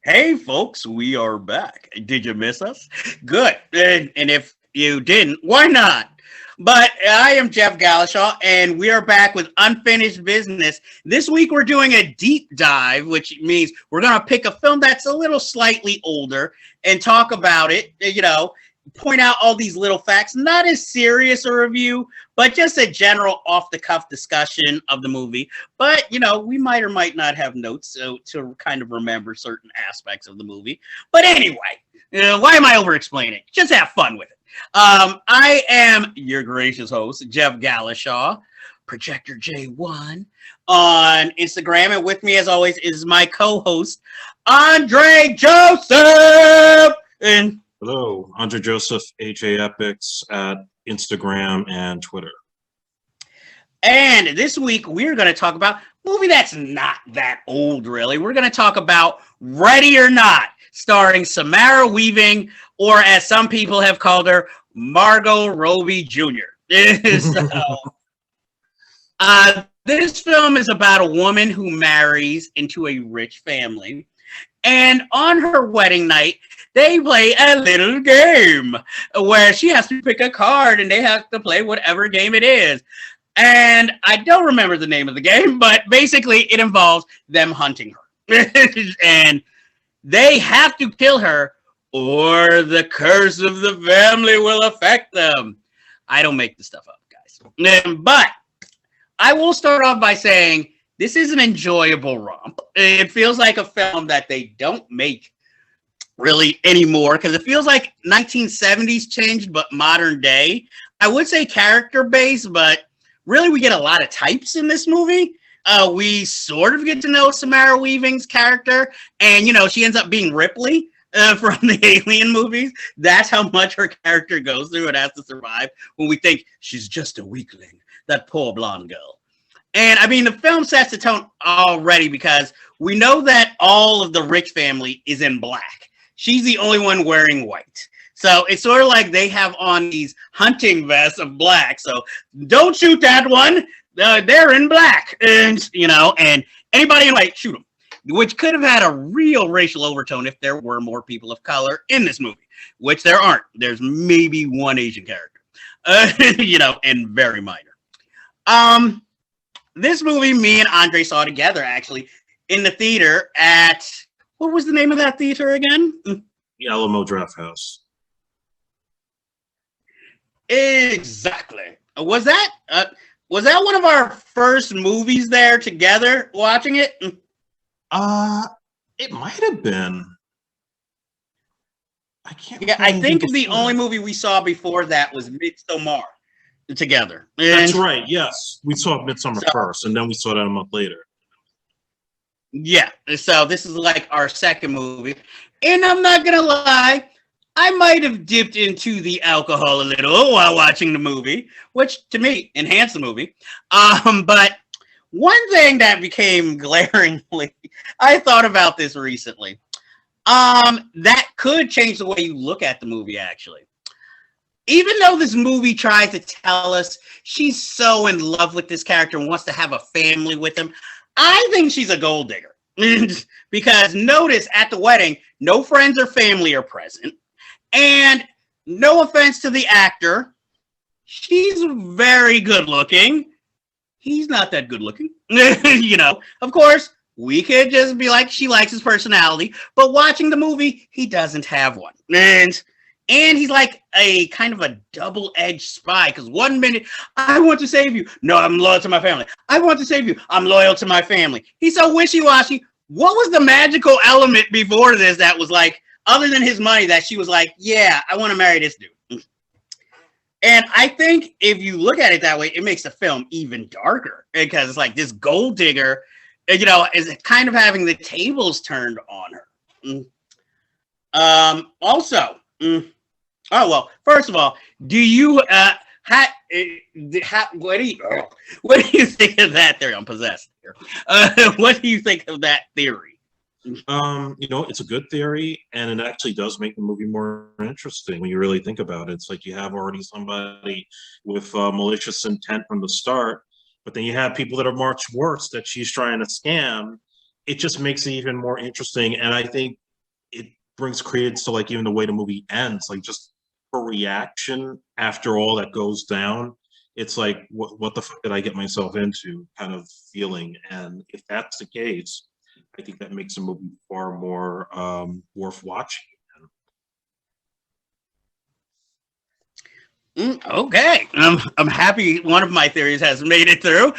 Hey, folks, we are back. Did you miss us? Good. And if you didn't, why not? But I am Jeff Gallashaw, and we are back with Unfinished Business. This week, we're doing a deep dive, which means we're going to pick a film that's a little slightly older and talk about it, point out all these little facts. Not as serious a review, but just a general off-the-cuff discussion of the movie. But, we might or might not have notes to kind of remember certain aspects of the movie. But anyway, why am I over-explaining? Just have fun with it. I am your gracious host, Jeff Gallashaw, Projector J1 on Instagram. And with me, as always, is my co-host, Andre Joseph. And hello, Andre Joseph, HA Epyx at Instagram and Twitter. And this week, we're going to talk about a movie that's not that old, really. We're going to talk about Ready or Not, starring Samara Weaving, or as some people have called her, Margot Robbie Jr. This film is about a woman who marries into a rich family. And on her wedding night, they play a little game where she has to pick a card and they have to play whatever game it is. And I don't remember the name of the game, but basically it involves them hunting her. And they have to kill her or the curse of the family will affect them. I don't make this stuff up, guys. But I will start off by saying this is an enjoyable romp. It feels like a film that they don't make really anymore because it feels like 1970s changed, but modern day. I would say character-based, but really we get a lot of types in this movie. We sort of get to know Samara Weaving's character, and, she ends up being Ripley from the Alien movies. That's how much her character goes through and has to survive when we think she's just a weakling, that poor blonde girl. And, the film sets the tone already because we know that all of the rich family is in black. She's the only one wearing white. So it's sort of like they have on these hunting vests of black. So don't shoot that one. They're in black. And, and anybody in white, shoot them. Which could have had a real racial overtone if there were more people of color in this movie, which there aren't. There's maybe one Asian character, and very minor. This movie, me and Andre saw together, actually, in the theater at, what was the name of that theater again? The Alamo Draft House. Exactly. Was that one of our first movies there together watching it? It might have been. I can't. Yeah, I think the only movie we saw before that was Midsommar together. That's right. Yes, we saw Midsommar first, and then we saw that a month later. Yeah. So this is like our second movie, and I'm not gonna lie, I might have dipped into the alcohol a little while watching the movie, which to me enhanced the movie. But one thing that became glaringly, I thought about this recently, that could change the way you look at the movie, actually. Even though this movie tries to tell us she's so in love with this character and wants to have a family with him, I think she's a gold digger. Because notice at the wedding, no friends or family are present. And no offense to the actor, she's very good looking. He's not that good looking. Of course, we could just be like, she likes his personality, but watching the movie, he doesn't have one. And he's like a kind of a double-edged spy, because one minute, I want to save you. No, I'm loyal to my family. I want to save you. I'm loyal to my family. He's so wishy-washy. What was the magical element before this that was like, other than his money, that she was like, yeah, I want to marry this dude? And I think if you look at it that way, it makes the film even darker because it's like this gold digger, is kind of having the tables turned on her. First of all, do you what do you think of that theory? I'm possessed here. What do you think of that theory? It's a good theory, and it actually does make the movie more interesting when you really think about it. It's like you have already somebody with malicious intent from the start, but then you have people that are much worse that she's trying to scam. It just makes it even more interesting, and I think brings credence to like even the way the movie ends, like just her reaction after all that goes down. It's like, what the fuck did I get myself into kind of feeling. And if that's the case, I think that makes a movie far more worth watching. Okay, I'm happy one of my theories has made it through.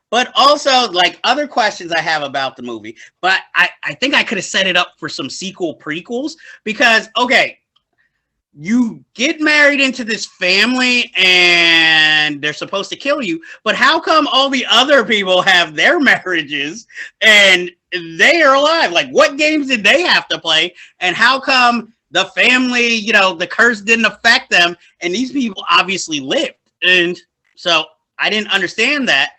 But also, like, other questions I have about the movie, but I think I could have set it up for some sequel prequels, because, okay, you get married into this family and they're supposed to kill you, but how come all the other people have their marriages and they are alive? Like, what games did they have to play? And how come the family, you know, the curse didn't affect them and these people obviously lived? And so I didn't understand that.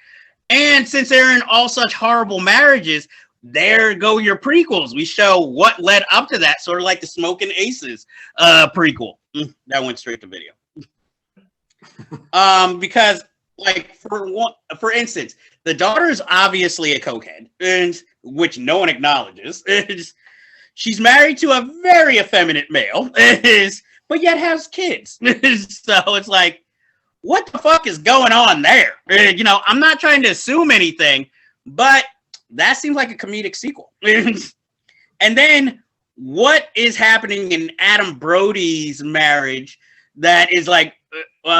And since they're in all such horrible marriages, there go your prequels. We show what led up to that, sort of like the Smoking Aces prequel. That went straight to video. Because, like, for instance, the daughter is obviously a cokehead, and which no one acknowledges. She's married to a very effeminate male, but yet has kids. So it's like, what the fuck is going on there? You know, I'm not trying to assume anything, but that seems like a comedic sequel. And then what is happening in Adam Brody's marriage that is like,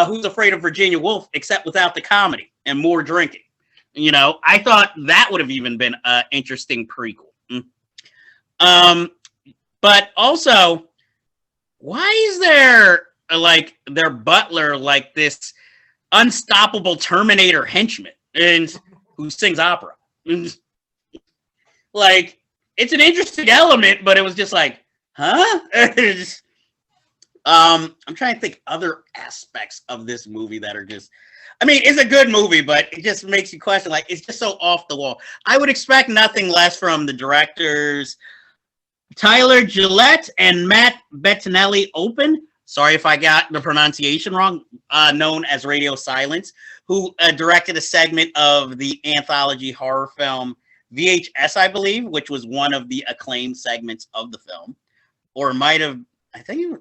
Who's Afraid of Virginia Woolf, except without the comedy and more drinking? You know, I thought that would have even been an interesting prequel. But also, why is there like their butler like this unstoppable Terminator henchman and who sings opera? Like, it's an interesting element, but it was just like, huh? I'm trying to think other aspects of this movie that are just, I mean, it's a good movie, but it just makes you question, like, it's just so off the wall. I would expect nothing less from the directors, Tyler Gillette and Matt Bettinelli Open. Sorry if I got the pronunciation wrong, known as Radio Silence, who directed a segment of the anthology horror film VHS, I believe, which was one of the acclaimed segments of the film. Or might have, I think,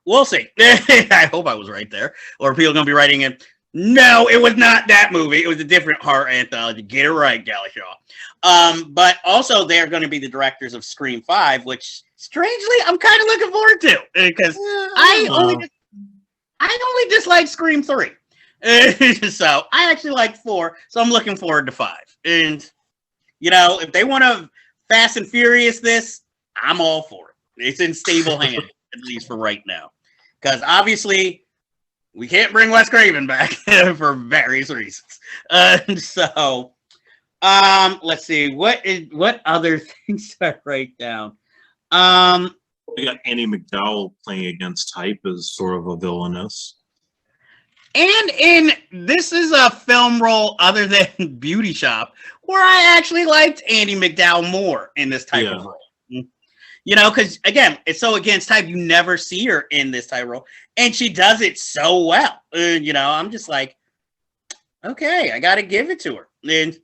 we'll see. I hope I was right there. Or people are going to be writing in, no, it was not that movie. It was a different horror anthology. Get it right, Gallashaw. But also, they're going to be the directors of Scream 5, which, strangely, I'm kind of looking forward to. Because I only dislike Scream 3. So, I actually like 4, so I'm looking forward to 5. And, you know, if they want to Fast and Furious this, I'm all for it. It's in stable hands, at least for right now. Because, obviously, we can't bring Wes Craven back for various reasons. So, let's see. What other things did I write down? We got Annie McDowell playing against type as sort of a villainess. And this is a film role other than Beauty Shop, where I actually liked Annie McDowell more in this type of role. You know, because, again, it's so against type, you never see her in this type of role. And she does it so well. You know, I'm just like, okay, I got to give it to her. And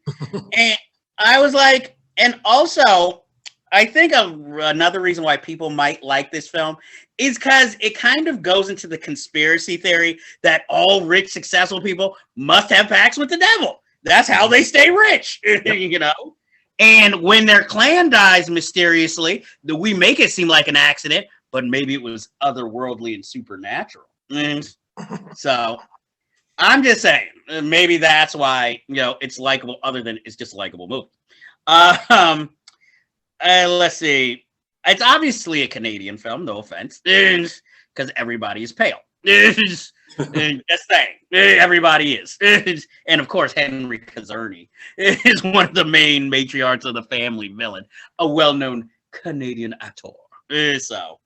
I was like, and also, I think another reason why people might like this film is because it kind of goes into the conspiracy theory that all rich, successful people must have pacts with the devil. That's how they stay rich, you know? And when their clan dies mysteriously, we make it seem like an accident, but maybe it was otherworldly and supernatural. And so I'm just saying, maybe that's why, you know, it's likable other than it's just a likable movie. Let's see. It's obviously a Canadian film, no offense, because everybody is pale. Just saying, everybody is. And of course, Henry Kazerny is one of the main matriarchs of the family villain, a well-known Canadian actor. So,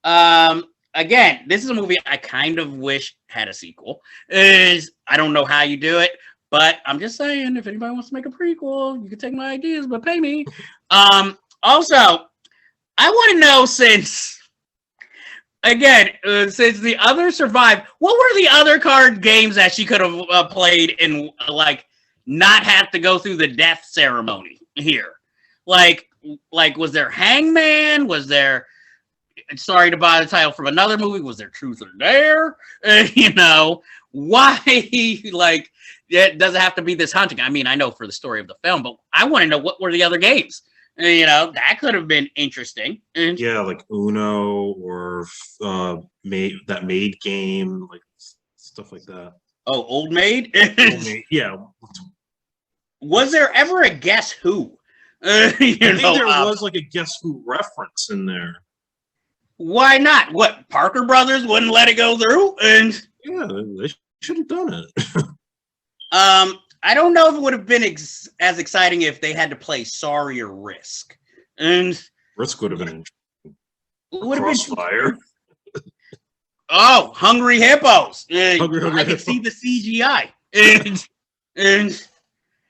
again, this is a movie I kind of wish had a sequel. I don't know how you do it, but I'm just saying, if anybody wants to make a prequel, you can take my ideas, but pay me. Also, I want to know, since the other survived, what were the other card games that she could have played and, like, not have to go through the death ceremony here? Like, like, was there Hangman? Was there, sorry to buy the title from another movie, was there Truth or Dare? You know, why, like, it doesn't have to be this hunting. I mean, I know for the story of the film, but I want to know what were the other games. You know, that could have been interesting. Yeah, like Uno or maid game, like stuff like that. Oh, Old Maid? Yeah. Was there ever a Guess Who? I think there was like a Guess Who reference in there. Why not? What, Parker Brothers wouldn't let it go through? And yeah, they should have done it. I don't know if it would have been as exciting if they had to play Sorry or Risk. And Risk would have been interesting. Would have Crossfire. Oh, Hungry Hippos. I Hippo. could see the CGI. And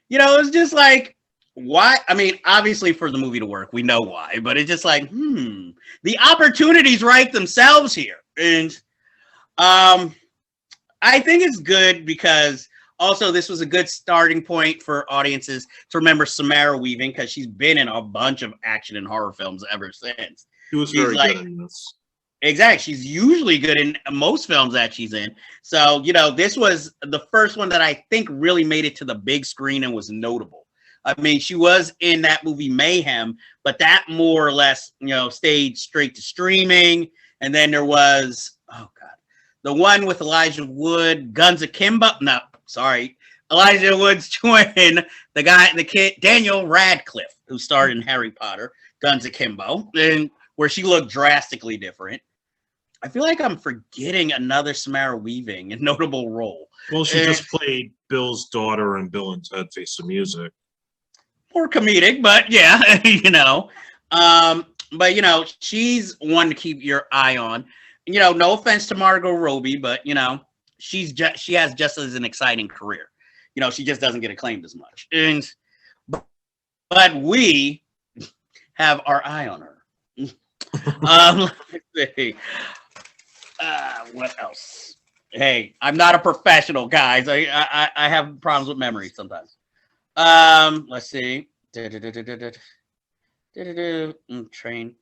you know, it's just like, why? I mean, obviously for the movie to work, we know why, but it's just like, the opportunities write themselves here. And I think it's good because also this was a good starting point for audiences to remember Samara Weaving, because she's been in a bunch of action and horror films ever since. She was very good in this. Exactly. She's usually good in most films that she's in. So, you know, this was the first one that I think really made it to the big screen and was notable. I mean, she was in that movie Mayhem, but that more or less, you know, stayed straight to streaming. And then there was, oh God, the one with Elijah Wood, Guns Akimbo. No, sorry. Elijah Wood's twin, the kid, Daniel Radcliffe, who starred in Harry Potter, Guns Akimbo, and where she looked drastically different. I feel like I'm forgetting another Samara Weaving, a notable role. Well, she just played Bill's daughter in Bill and Ted Face the Music. More comedic, but yeah, you know. But, you know, she's one to keep your eye on. You know, no offense to Margot Robbie, but, you know, she has just as an exciting career. You know, she just doesn't get acclaimed as much. But we have our eye on her. Let's see. What else? Hey, I'm not a professional, guys. I have problems with memory sometimes. Let's see. Train.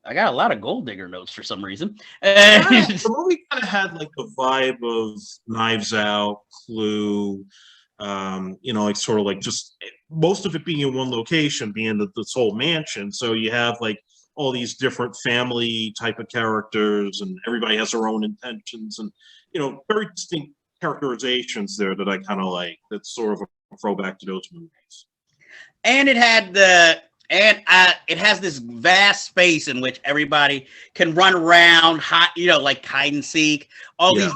I got a lot of Gold Digger notes for some reason. The movie kind of had like the vibe of Knives Out, Clue. You know, like sort of like just most of it being in one location, being this whole mansion. So you have like all these different family type of characters, and everybody has their own intentions, and you know, very distinct characterizations there that I kind of like. That's sort of a throwback to those movies. And it had it has this vast space in which everybody can run around, you know, like hide and seek, all these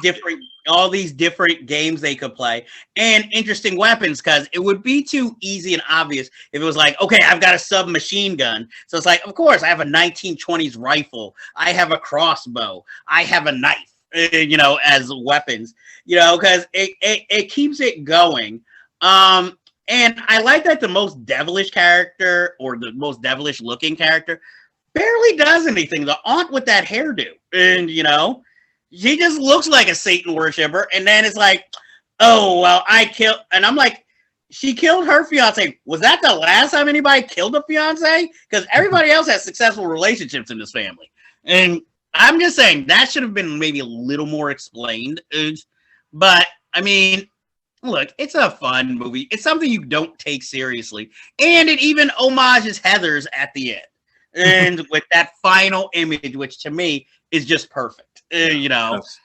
different games they could play, and interesting weapons, because it would be too easy and obvious if it was like, okay, I've got a submachine gun. So it's like, of course, I have a 1920s rifle. I have a crossbow. I have a knife, you know, as weapons, you know, because it keeps it going. And I like that the most devilish character, or the most devilish looking character, barely does anything. The aunt with that hairdo, and you know, she just looks like a Satan worshiper. And then it's like, oh well, and I'm like, she killed her fiance. Was that the last time anybody killed a fiance? Because everybody else has successful relationships in this family. And I'm just saying that should have been maybe a little more explained. But I mean, look, it's a fun movie. It's something you don't take seriously. And it even homages Heathers at the end. And with that final image, which to me is just perfect. You know, yes.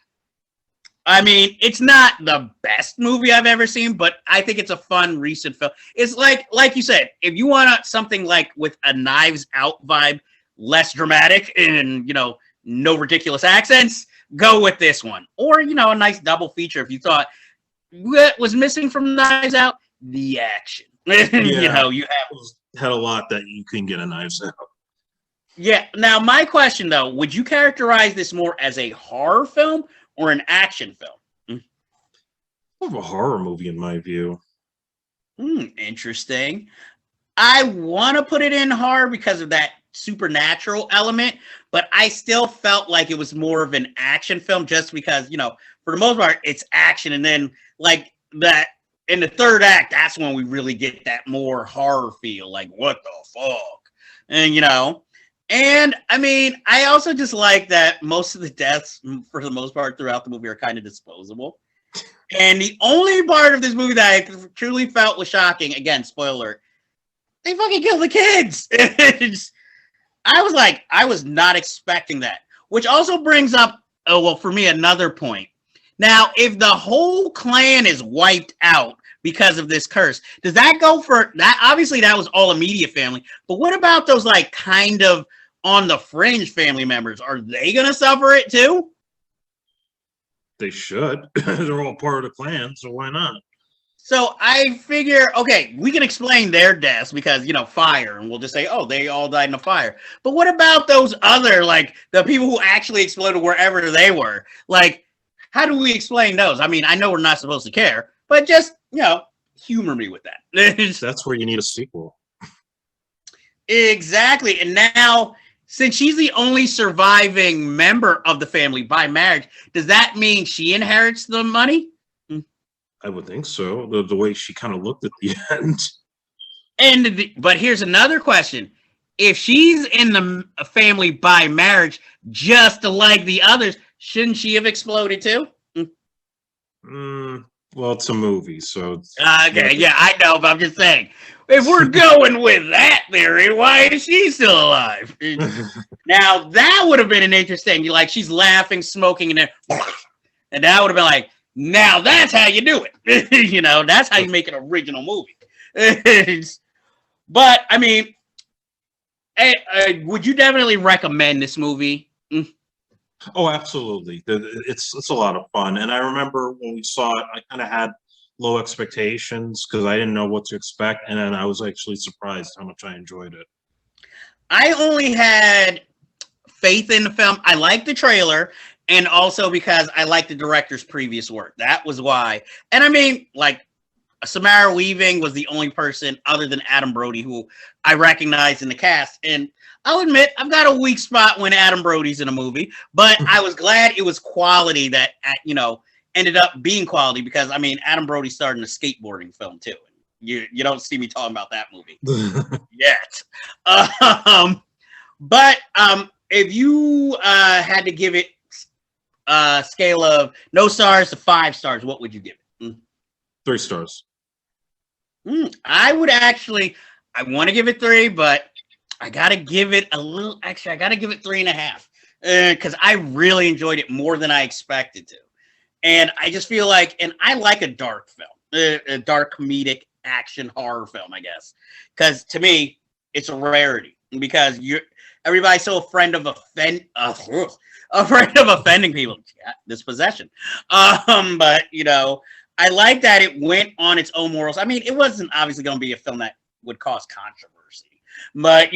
I mean, it's not the best movie I've ever seen, but I think it's a fun, recent film. It's like you said, if you want something like with a Knives Out vibe, less dramatic and, you know, no ridiculous accents, go with this one. Or, you know, a nice double feature if you thought, what was missing from Knives Out? The action. You know, you had a lot that you couldn't get a Knives Out. Yeah. Now, my question though, would you characterize this more as a horror film or an action film? More of a horror movie, in my view. Interesting. I want to put it in horror because of that supernatural element, but I still felt like it was more of an action film, just because, you know, for the most part, it's action, and then like that in the third act, that's when we really get that more horror feel. Like, what the fuck? And, and I mean, I also just like that most of the deaths, for the most part, throughout the movie are kind of disposable. And the only part of this movie that I truly felt was shocking, again, spoiler, they fucking kill the kids. I was like, I was not expecting that. Which also brings up, for me, another point. Now, if the whole clan is wiped out because of this curse, does that go for that? Obviously, that was all immediate family. But what about those like kind of on the fringe family members? Are they gonna suffer it too? They should. They're all part of the clan, so why not? So I figure, okay, we can explain their deaths because, fire, and we'll just say, oh, they all died in a fire. But what about those other, like, the people who actually exploded wherever they were? Like, how do we explain those? I mean, I know we're not supposed to care, but just, humor me with that. That's where you need a sequel. Exactly. And now, since she's the only surviving member of the family by marriage, does that mean she inherits the money? I would think so. The way she kind of looked at the end. But here's another question. If she's in the family by marriage, just like the others, shouldn't she have exploded too? Well, it's a movie, so... Okay, yeah, I know, but I'm just saying. If we're going with that theory, why is she still alive? Now, that would have been an interesting... she's laughing, smoking, and that would have been like, now that's how you do it. That's how you make an original movie. But, I mean, would you definitely recommend this movie? Oh, absolutely. It's a lot of fun. And I remember when we saw it, I kind of had low expectations because I didn't know what to expect. And then I was actually surprised how much I enjoyed it. I only had faith in the film. I liked the trailer, and also because I liked the director's previous work. That was why. And I mean, Samara Weaving was the only person other than Adam Brody who I recognized in the cast. And I'll admit, I've got a weak spot when Adam Brody's in a movie, but I was glad it was quality that, ended up being quality because, I mean, Adam Brody starred in a skateboarding film, too. You don't see me talking about that movie yet. But if you had to give it a scale of no stars to 5 stars, what would you give it? 3 stars. I would actually, I want to give it 3, but I got to give it a little extra. I got to give it 3.5 because I really enjoyed it more than I expected to. And I just feel like, and I like a dark film, a dark comedic action horror film, I guess. Because to me, it's a rarity because everybody's so afraid of offending people. Yeah, this possession. But, I like that it went on its own morals. I mean, it wasn't obviously going to be a film that would cause controversy. But,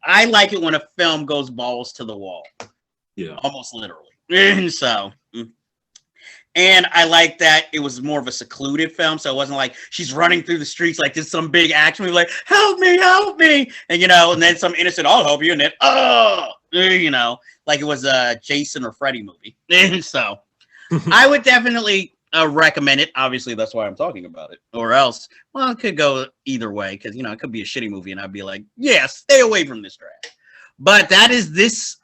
I like it when a film goes balls to the wall. Yeah. Almost literally. So, and I like that it was more of a secluded film. So it wasn't like she's running through the streets like this some big action movie, like, help me. And, and then some innocent, I'll help you. And then, like it was a Jason or Freddy movie. So I would definitely recommend it. Obviously, that's why I'm talking about it. Or else, well, it could go either way because, it could be a shitty movie and I'd be like, yeah, stay away from this trash. But that is this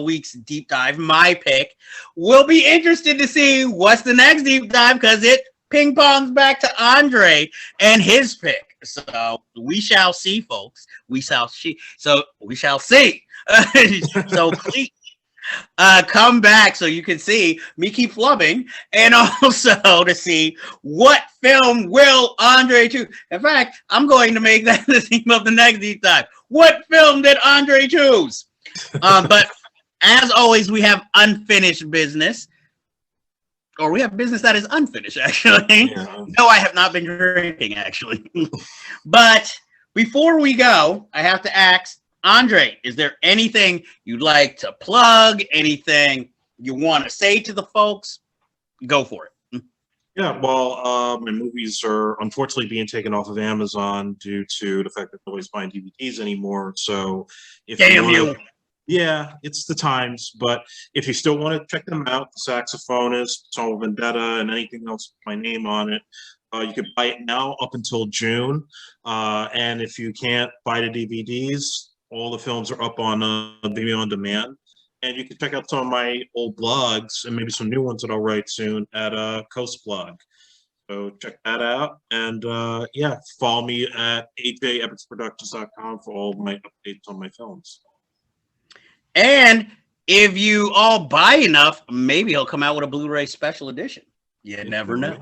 week's deep dive, my pick. We'll be interested to see what's the next deep dive because it ping pongs back to Andre and his pick. So we shall see, folks. We shall see. So please come back so you can see me keep flubbing and also to see what film will Andre choose. In fact, I'm going to make that the theme of the next deep dive. What film did Andre choose? But as always, we have unfinished business. Or we have business that is unfinished, actually. Yeah. No, I have not been drinking, actually. But before we go, I have to ask, Andre, is there anything you'd like to plug? Anything you want to say to the folks? Go for it. Yeah, well, my movies are unfortunately being taken off of Amazon due to the fact that nobody's buying DVDs anymore. So, if yeah, it's the times. But if you still want to check them out, The Saxophonist, Soul Vendetta, and anything else with my name on it, You could buy it now up until June. And if you can't buy the DVDs, all the films are up on Video On Demand. And you can check out some of my old blogs and maybe some new ones that I'll write soon at Coast Blog. So check that out. And yeah, follow me at ajepyxproductions.com for all of my updates on my films. And if you all buy enough, maybe he'll come out with a Blu-ray special edition. You never know.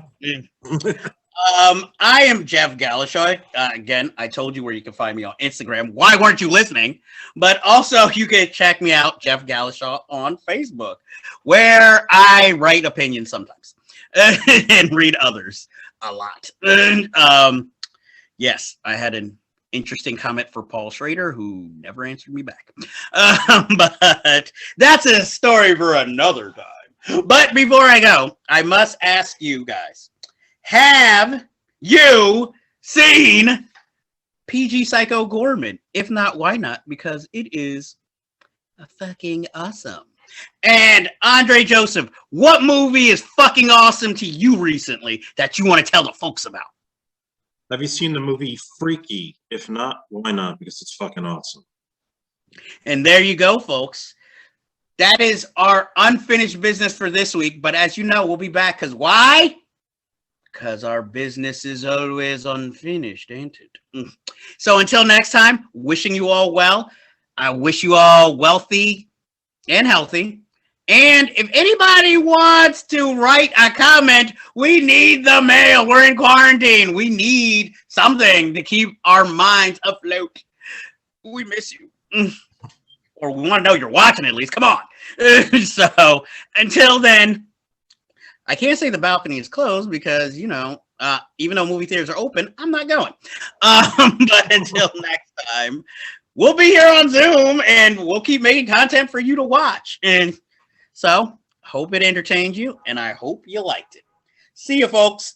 I am Jeff Gallashaw. Again, I told you where you can find me on Instagram. Why weren't you listening? But also, you can check me out, Jeff Gallashaw, on Facebook, where I write opinions sometimes and read others a lot. Yes, I had an interesting comment for Paul Schrader, who never answered me back. But that's a story for another time. But before I go, I must ask you guys, have you seen PG Psycho Gorman? If not, why not? Because it is fucking awesome. And Andre Joseph, what movie is fucking awesome to you recently that you want to tell the folks about? Have you seen the movie Freaky? If not, why not? Because it's fucking awesome. And there you go, folks. That is our unfinished business for this week. But as you know, we'll be back. Because why? Because our business is always unfinished, ain't it? So until next time, wishing you all well. I wish you all wealthy and healthy. And if anybody wants to write a comment, we need the mail. We're in quarantine. We need something to keep our minds afloat. We miss you. Or we want to know you're watching at least. Come on. So until then, I can't say the balcony is closed because, you know, even though movie theaters are open, I'm not going. But until next time, we'll be here on Zoom and we'll keep making content for you to watch. And so, hope it entertained you, and I hope you liked it. See you, folks.